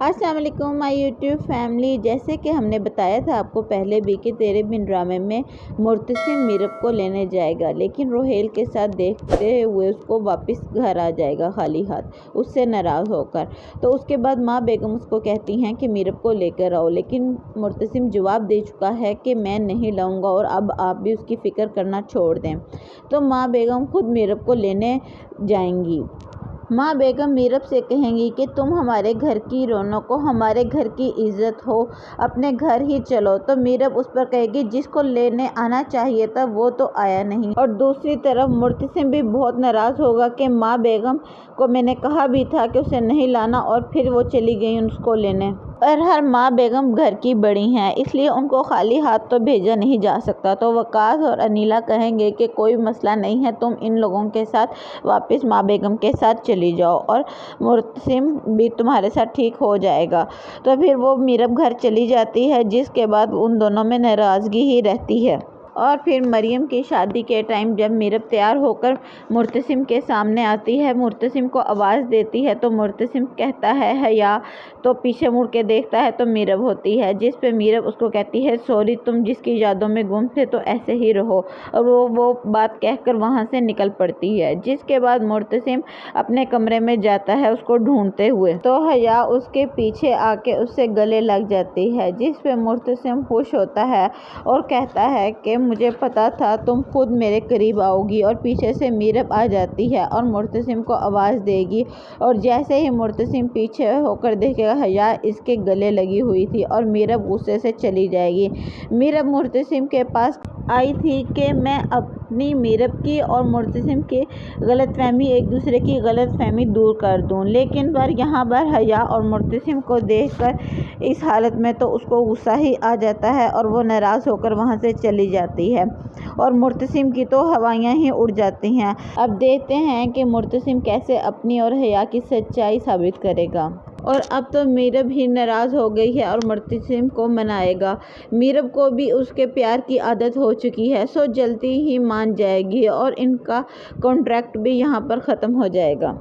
अस्सलाम वालेकुम my YouTube family. जैसे कि हमने बताया था आपको पहले भी कि तेरे बिन ड्रामे में मुर्तसिम मीरब को लेने जाएगा, लेकिन रोहेल के साथ देखते हुए उसको वापस घर आ जाएगा खाली हाथ, उससे नाराज़ होकर। तो उसके बाद माँ बेगम उसको कहती हैं कि मीरब को लेकर आओ, लेकिन मुर्तसिम जवाब दे चुका है कि मैं नहीं लाऊंगा और अब आप भी उसकी फ़िक्र करना छोड़ दें। तो माँ बेगम खुद मीरब को लेने जाएंगी। माँ बेगम मीरब से कहेंगी कि तुम हमारे घर की रौनक हो, हमारे घर की इज्जत हो, अपने घर ही चलो। तो मीरब उस पर कहेगी जिसको लेने आना चाहिए था वो तो आया नहीं। और दूसरी तरफ मुर्तसिम भी बहुत नाराज़ होगा कि माँ बेगम को मैंने कहा भी था कि उसे नहीं लाना और फिर वो चली गई उसको लेने। और हर माँ बेगम घर की बड़ी हैं, इसलिए उनको खाली हाथ तो भेजा नहीं जा सकता। तो वकास और अनीला कहेंगे कि कोई मसला नहीं है, तुम इन लोगों के साथ वापस माँ बेगम के साथ चली जाओ और मुर्तसिम भी तुम्हारे साथ ठीक हो जाएगा। तो फिर वो मीरब घर चली जाती है, जिसके बाद उन दोनों में नाराज़गी ही रहती है। और फिर मरियम की शादी के टाइम जब मीरब तैयार होकर मुर्तसिम के सामने आती है, मुर्तसिम को आवाज़ देती है, तो मुर्तसिम कहता है हया, तो पीछे मुड़ के देखता है तो मीरब होती है, जिस पे मीरब उसको कहती है सॉरी, तुम जिसकी यादों में गुम थे तो ऐसे ही रहो। और वो बात कहकर वहाँ से निकल पड़ती है। जिसके बाद मुर्तसिम अपने कमरे में जाता है उसको ढूंढते हुए, तो हया उसके पीछे आके उससे गले लग जाती है, जिस पे मुर्तसिम खुश होता है और कहता है कि मुझे पता था तुम खुद मेरे करीब आओगी। और पीछे से मीरब आ जाती है और मुर्तसिम को आवाज़ देगी, और जैसे ही मुर्तसिम पीछे होकर देखेगा हया इसके गले लगी हुई थी और मीरब गुस्से से चली जाएगी। मीरब मुर्तसिम के पास आई थी कि मैं अपनी मीरब की और मुर्तसिम की गलतफहमी, एक दूसरे की गलतफहमी दूर कर दूं, लेकिन पर यहाँ पर हया और मुर्तसिम को देखकर इस हालत में तो उसको गुस्सा ही आ जाता है और वो नाराज़ होकर वहाँ से चली जाती है और मुर्तसिम की तो हवाइयाँ ही उड़ जाती हैं। अब देखते हैं कि मुर्तसिम कैसे अपनी और हया की सच्चाई साबित करेगा। और अब तो मीरब ही नाराज़ हो गई है और मुर्तसिम को मनाएगा। मीरब को भी उसके प्यार की आदत हो चुकी है, सो जल्दी ही मान जाएगी और इनका कॉन्ट्रैक्ट भी यहाँ पर ख़त्म हो जाएगा।